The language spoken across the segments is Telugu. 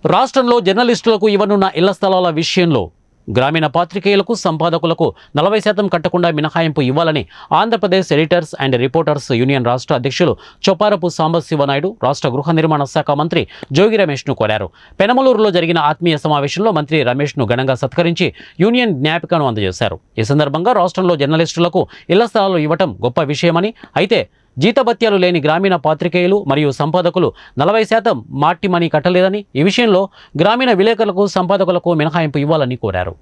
రాష్ట్రంలో జర్నలిస్టులకు ఇవ్వనున్న ఇళ్ల స్థలాల విషయంలో గ్రామీణ పాత్రికేయులకు సంపాదకులకు 40% కట్టకుండా మినహాయింపు ఇవ్వాలని Andhra Pradesh editors and reporters union రాష్ట్ర అధ్యక్షులు చొప్పారపు సాంబశివనాయుడు రాష్ట్ర గృహ నిర్మాణ శాఖ మంత్రి జోగి రమేష్ను కోరారు. పెనమలూరులో జరిగిన ఆత్మీయ సమావేశంలో మంత్రి రమేష్ను ఘనంగా సత్కరించి యూనియన్ జ్ఞాపికను అందజేశారు. ఈ సందర్భంగా రాష్ట్రంలో జర్నలిస్టులకు ఇళ్ల స్థలాలు ఇవ్వటం గొప్ప విషయమని, అయితే జీతభత్యాలు లేని గ్రామీణ పాత్రికేయులు మరియు సంపాదకులు 40% మాటిమని కట్టలేదని, ఈ విషయంలో గ్రామీణ విలేకరులకు సంపాదకులకు మినహాయింపు ఇవ్వాలని కోరారు.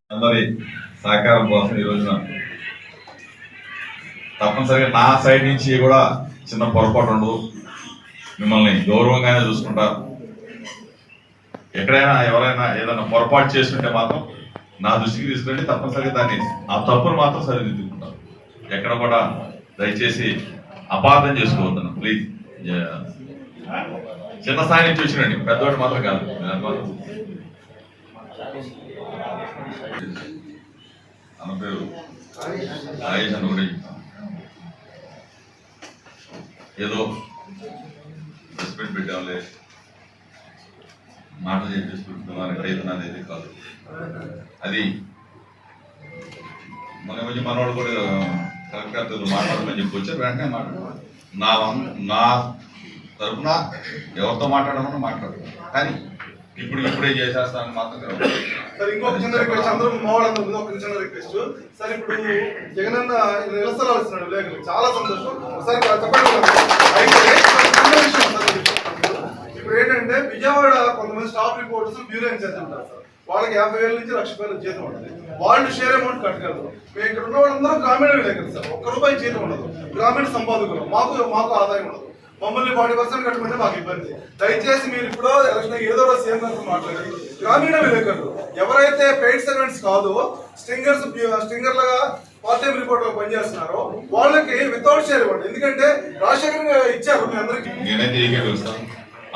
తప్పనిసరిగా నా సైడ్ నుంచి కూడా చిన్న పొరపాటు ఉండదు, మిమ్మల్ని గౌరవంగానే చూసుకుంటారు. ఎక్కడైనా ఎవరైనా ఏదైనా పొరపాటు చేస్తుంటే మాత్రం నా దృష్టికి తీసుకుంటే తప్పనిసరిగా దాన్ని ఆ తప్పును మాత్రం సరిదిద్దుకుంటారు. ఎక్కడ కూడా దయచేసి అపార్థం చేసుకోవద్దు ప్లీజ్. చిన్న స్థాయి నుంచి వచ్చినండి, పెద్దవాడు మాత్రం కాదు. అన్న పేరు రాజేష్ అని కూడా చెప్తాను. ఏదో రెస్పెక్ట్ పెట్టాంలే మాటలు చెప్పేసుకుంటున్నాను అనేది కాదు. అది మన మనవాడు కూడా కలెక్టర్ మాట్లాడమని చెప్పి వచ్చారు. వెంటనే మాట్లాడారు. నా తరఫున ఎవరితో మాట్లాడమని మాట్లాడారు. కానీ ఇప్పుడే చేసేస్తానని మాత్రం సార్. ఇంకొక చిన్న రిక్వెస్ట్, అందరూ మావాళ్ళందరూ ఒక చిన్న రిక్వెస్ట్ సార్. ఇప్పుడు జగనన్న నిరసనలు ఇస్తున్నాడు లేఖలు, చాలా సంతోషం. ఒకసారి చెప్పండి. ఇప్పుడు ఏంటంటే విజయవాడ కొంతమంది స్టాఫ్ రిపోర్టర్స్ బ్యూరో ఇన్ఛార్జ్ ఉంటారు సార్. వాళ్ళకి 50,000 నుంచి 1,00,000 జీతం ఉంటుంది. వాళ్ళు షేర్ అమౌంట్ కట్టగలరు. మేము ఇక్కడ ఉన్న వాళ్ళందరూ గ్రామీణ విలేకరులు సార్. ₹1 జీతం ఉండదు. గ్రామీణ సంపాదకులు మాకు ఆదాయం ఉండదు. మమ్మల్ని 40% కట్టమంటే మాకు ఇబ్బంది. దయచేసి మీరు ఇప్పుడు ఎలక్షన్ ఏదో రోజు సీఎం గారితో మాట్లాడి గ్రామీణ విలేకరులు ఎవరైతే పెయిడ్ సర్వెంట్స్ కాదో స్టింగర్లుగా పార్ట్ టైం రిపోర్టర్లు పనిచేస్తున్నారో వాళ్ళకి వితౌట్ షేర్ ఇవ్వండి. ఎందుకంటే రాజశేఖర్ ఇచ్చారు మీ అందరికీ.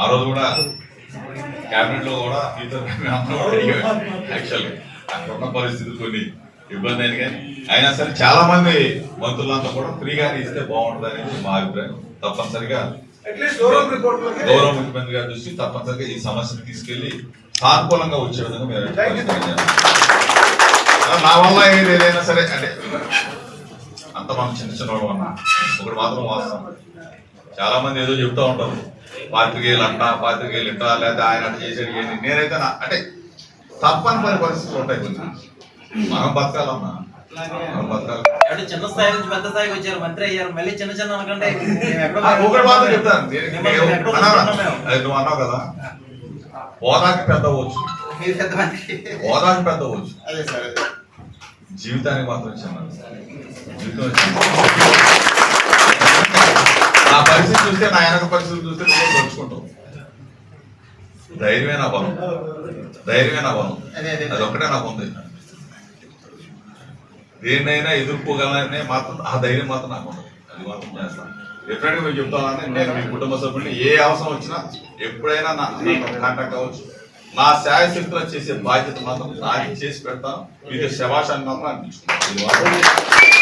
ఆ రోజు కూడా క్యాబినెట్ లో కూడా యాక్చువల్గా అక్కడ ఉన్న పరిస్థితులు కొన్ని ఇబ్బంది అయిన కానీ అయినా సరే చాలా మంది మంత్రులంతా కూడా ఫ్రీగానే ఇస్తే బాగుంటుంది అనేది మా అభిప్రాయం. తప్పనిసరిగా గౌరవ ముఖ్యమంత్రి గారి దృష్టి తప్పనిసరిగా ఈ సమస్యను తీసుకెళ్లి సానుకూలంగా వచ్చే విధంగా మీరు నా వల్ల ఏదైనా సరే అంటే అంత మనం చిన్న వాళ్ళు అన్నా ఒకటి మాత్రం వాస్తవం. చాలా మంది ఏదో చెప్తా ఉంటారు, పాత్రికేయులు ఇంట లేదా ఆయన చేసేది. నేనైతే అంటే తప్పనిసరి పరిస్థితులు ఉంటాయి కొంచెం. మనం బతకాలన్నా చిన్న స్థాయి నుంచి పెద్ద స్థాయికి వచ్చారు, మంత్రి అయ్యారు, మళ్ళీ చిన్న అనుకుంటే ఒకటి మాత్రం చెప్తాను. నువ్వు అన్నావు కదా, హోదాకి పెద్ద అవ్వచ్చు, జీవితానికి మాత్రం చిన్న. జీవితం నా పరిస్థితి చూస్తే, నా వెనక పరిస్థితి చూస్తే నువ్వు నడుచుకుంటావు. ధైర్యమే నా బలం, అది ఒక్కటే నాకు ఉంది. దేన్నైనా ఎదుర్కోగలనే మాత్రం ఆ ధైర్యం మాత్రం నాకు ఉండదు. అది మాత్రం చేస్తాను. డెఫినెట్ గా మీరు చెప్తానని నేను మీ కుటుంబ సభ్యుల్ని ఏ అవసరం వచ్చినా ఎప్పుడైనా కాంటాక్ట్ అవ్వచ్చు. నా శాయశక్తులు చేసే బాధ్యత మాత్రం నాకు చేసి పెడతాను. మీకు శభాషాన్ని మాత్రం అనిపించుకుంటాను.